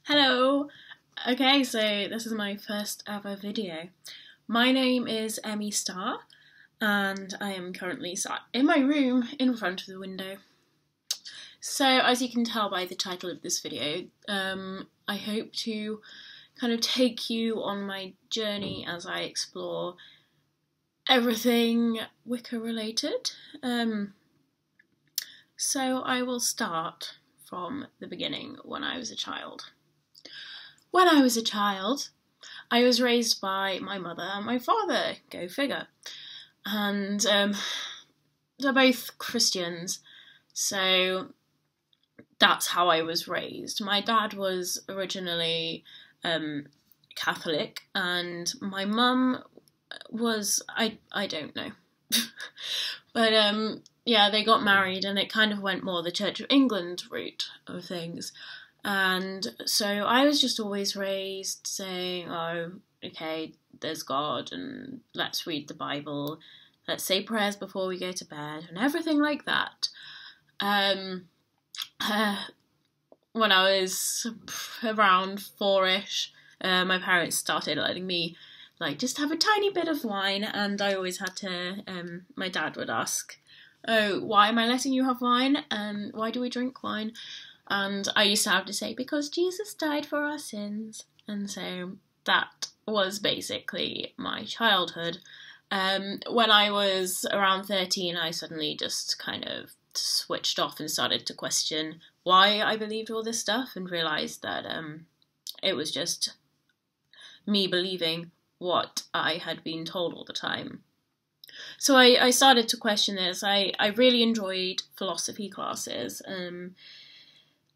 Hello! Okay, so this is my first ever video. My name is Emmy Starr, and I am currently sat in my room in front of the window. So, as you can tell by the title of this video, I hope to kind of take you on my journey as I explore everything Wicca related. So I will start from the beginning when I was a child. When I was a child, I was raised by my mother and my father, go figure. And they're both Christians, so that's how I was raised. My dad was originally Catholic, and my mum was, I don't know. But yeah, they got married, and it kind of went more the Church of England route of things. And so I was just always raised saying, oh, okay, there's God, and let's read the Bible, let's say prayers before we go to bed, and everything like that. When I was around 4-ish, my parents started letting me, just have a tiny bit of wine, and I always had to, my dad would ask, oh, why am I letting you have wine? Why do we drink wine? And I used to have to say, because Jesus died for our sins. And so that was basically my childhood. When I was around 13, I suddenly just kind of switched off and started to question why I believed all this stuff, and realised that it was just me believing what I had been told all the time. So I started to question this. I really enjoyed philosophy classes.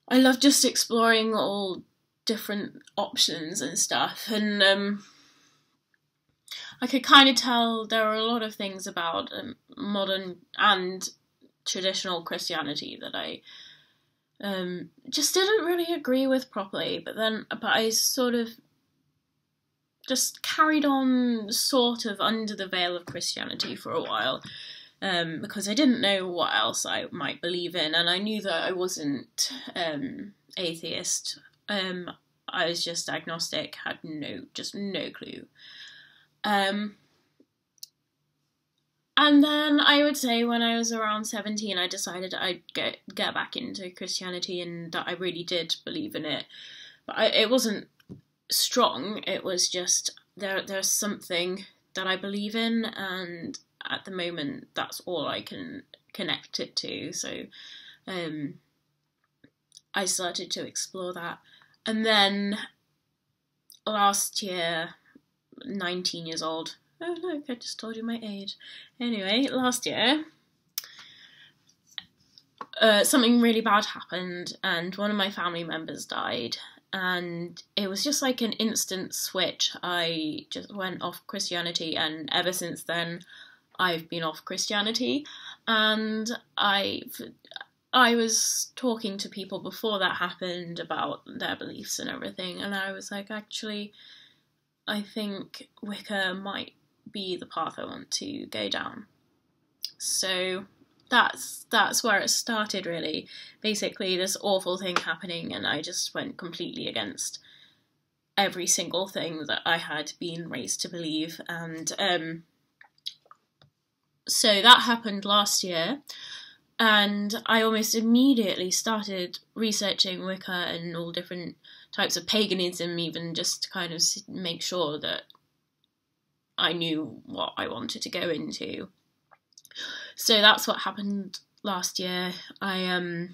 I love just exploring all different options and stuff, and I could kind of tell there were a lot of things about modern and traditional Christianity that I just didn't really agree with properly, but I sort of just carried on sort of under the veil of Christianity for a while. Because I didn't know what else I might believe in, and I knew that I wasn't atheist. I was just agnostic, had no clue. And then I would say when I was around 17, I decided I'd get back into Christianity, and that I really did believe in it. But it wasn't strong. It was just there's something that I believe in, and at the moment, that's all I can connect it to. So I started to explore that. And then last year, 19 years old. Oh, look, I just told you my age. Anyway, last year, something really bad happened, and one of my family members died. And it was just like an instant switch. I just went off Christianity, and ever since then, I've been off Christianity. And I was talking to people before that happened about their beliefs and everything, and I was like, actually, I think Wicca might be the path I want to go down. So that's where it started, really. Basically, this awful thing happening, and I just went completely against every single thing that I had been raised to believe. And so that happened last year, and I almost immediately started researching Wicca and all different types of paganism, even just to kind of make sure that I knew what I wanted to go into. So that's what happened last year. I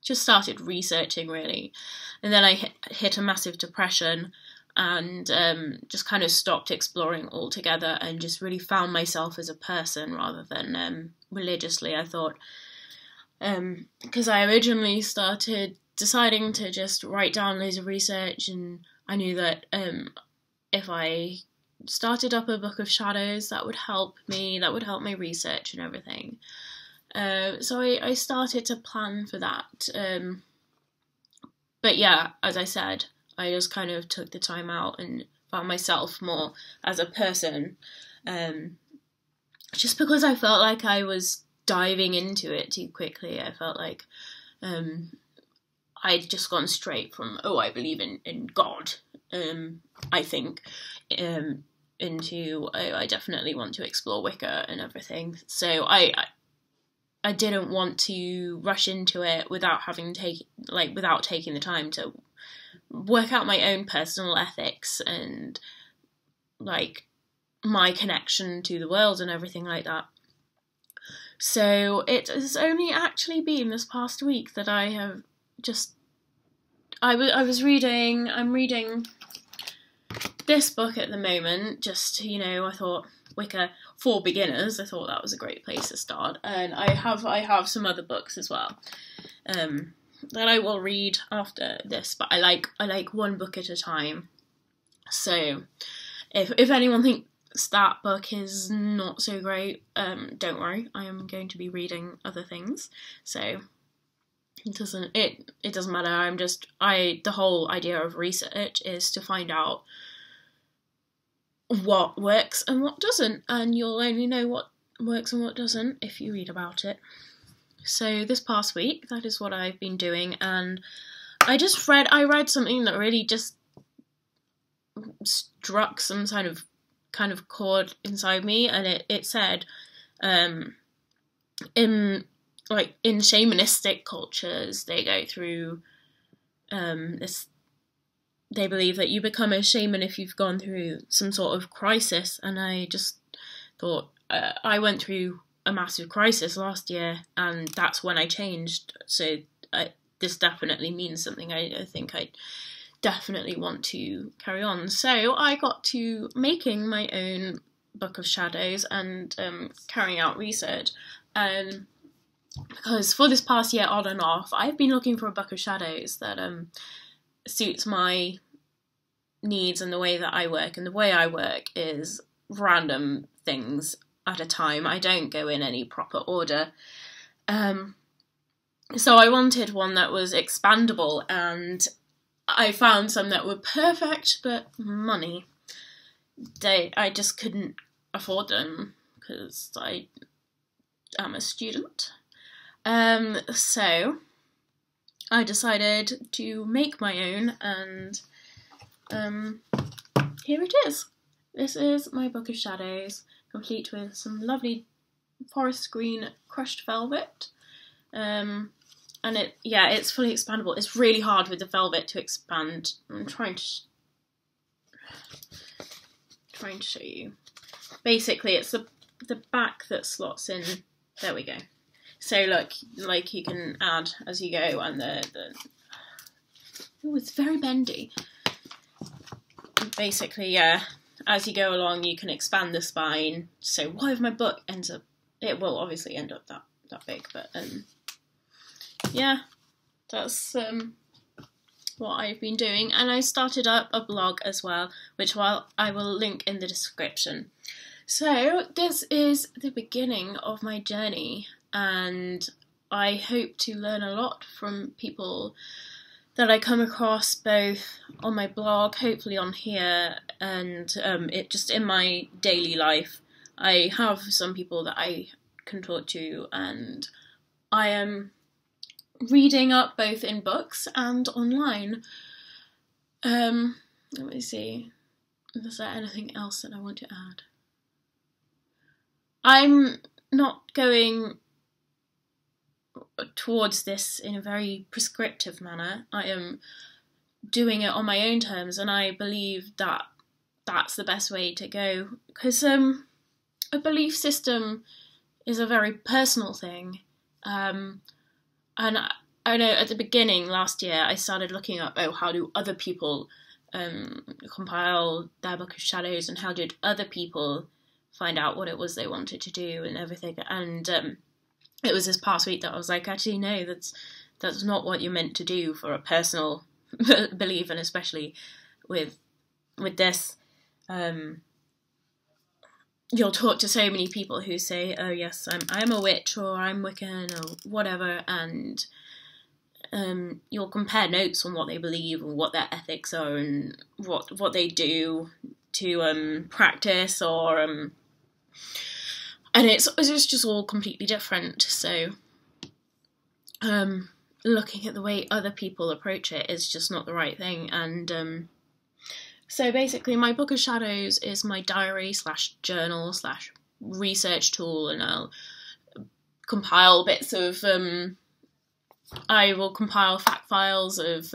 just started researching, really, and then I hit a massive depression, and just kind of stopped exploring altogether, and just really found myself as a person rather than religiously, I thought. Because I originally started deciding to just write down loads of research, and I knew that if I started up a book of shadows, that would help me, that would help my research and everything. So I started to plan for that. But yeah, as I said, I just kind of took the time out and found myself more as a person, just because I felt like I was diving into it too quickly. I felt like I'd just gone straight from, oh, I believe in God, I think, into, oh, I definitely want to explore Wicca and everything. So I didn't want to rush into it without without taking the time to work out my own personal ethics and like my connection to the world and everything like that. So it has only actually been this past week that I have just... I'm reading this book at the moment, just, you know, I thought Wicca for beginners, I thought that was a great place to start. And I have some other books as well that I will read after this, but I like one book at a time. So if anyone thinks that book is not so great, don't worry, I am going to be reading other things, so it doesn't matter. The whole idea of research is to find out what works and what doesn't, and you'll only know what works and what doesn't if you read about it. So this past week, that is what I've been doing, and I read something that really just struck some kind of chord inside me, and it said, in shamanistic cultures, they go through this. They believe that you become a shaman if you've gone through some sort of crisis, and I just thought, I went through a massive crisis last year, and that's when I changed. So this definitely means something. I think I definitely want to carry on. So I got to making my own Book of Shadows and carrying out research. Because for this past year, on and off, I've been looking for a Book of Shadows that suits my needs and the way that I work. And the way I work is random things at a time. I don't go in any proper order. So I wanted one that was expandable, and I found some that were perfect, but money. I just couldn't afford them because I am a student. So I decided to make my own, and here it is. This is my Book of Shadows, complete with some lovely forest green crushed velvet. And it's fully expandable. It's really hard with the velvet to expand. I'm trying to show you. Basically, it's the back that slots in. There we go. So look, like you can add as you go, and it's very bendy. Basically, yeah, as you go along, you can expand the spine. So what if my book ends up? It will obviously end up that big, but yeah, that's what I've been doing. And I started up a blog as well, which I will link in the description. So this is the beginning of my journey, and I hope to learn a lot from people that I come across, both on my blog, hopefully on here, and it just in my daily life. I have some people that I can talk to, and I am reading up both in books and online. Let me see. Is there anything else that I want to add? I'm not going towards this in a very prescriptive manner. I am doing it on my own terms, and I believe that that's the best way to go, because a belief system is a very personal thing. And I know at the beginning last year I started looking up, how do other people compile their Book of Shadows, and how did other people find out what it was they wanted to do and everything. And it was this past week that I was like, actually no, that's not what you're meant to do for a personal belief, and especially with this. You'll talk to so many people who say, oh yes, I'm a witch, or I'm Wiccan, or whatever, and you'll compare notes on what they believe and what their ethics are and what they do to practice, or and it's just all completely different. So looking at the way other people approach it is just not the right thing. And so basically my Book of Shadows is my diary / journal / research tool, and I'll compile bits of I will compile fact files of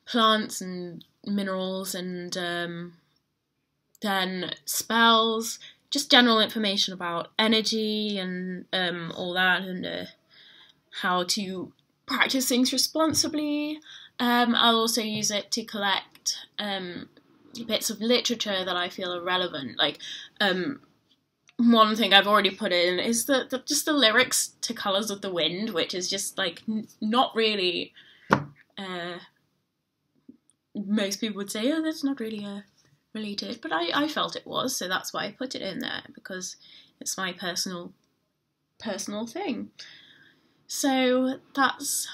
plants and minerals, and then spells, just general information about energy and all that, and how to practice things responsibly. I'll also use it to collect bits of literature that I feel are relevant. Like, one thing I've already put in is just the lyrics to Colours of the Wind, which is just, like, not really... most people would say, oh, that's not really related, but I felt it was, so that's why I put it in there, because it's my personal thing. So that's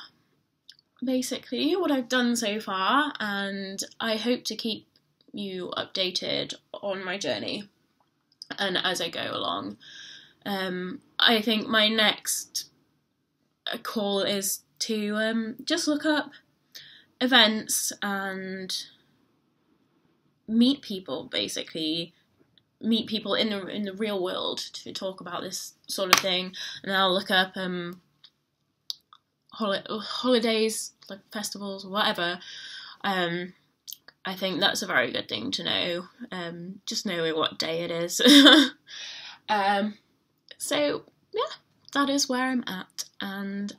basically what I've done so far, and I hope to keep you updated on my journey and as I go along. I think my next call is to just look up events and meet people, basically. Meet people in the real world to talk about this sort of thing. And I'll look up holidays, like festivals, whatever. I think that's a very good thing to know. Just knowing what day it is. So yeah, that is where I'm at, and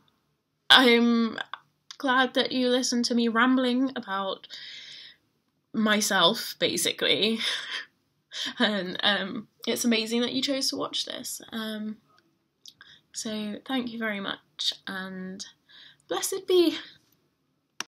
I'm glad that you listened to me rambling about myself, basically. And it's amazing that you chose to watch this. So thank you very much, and blessed be.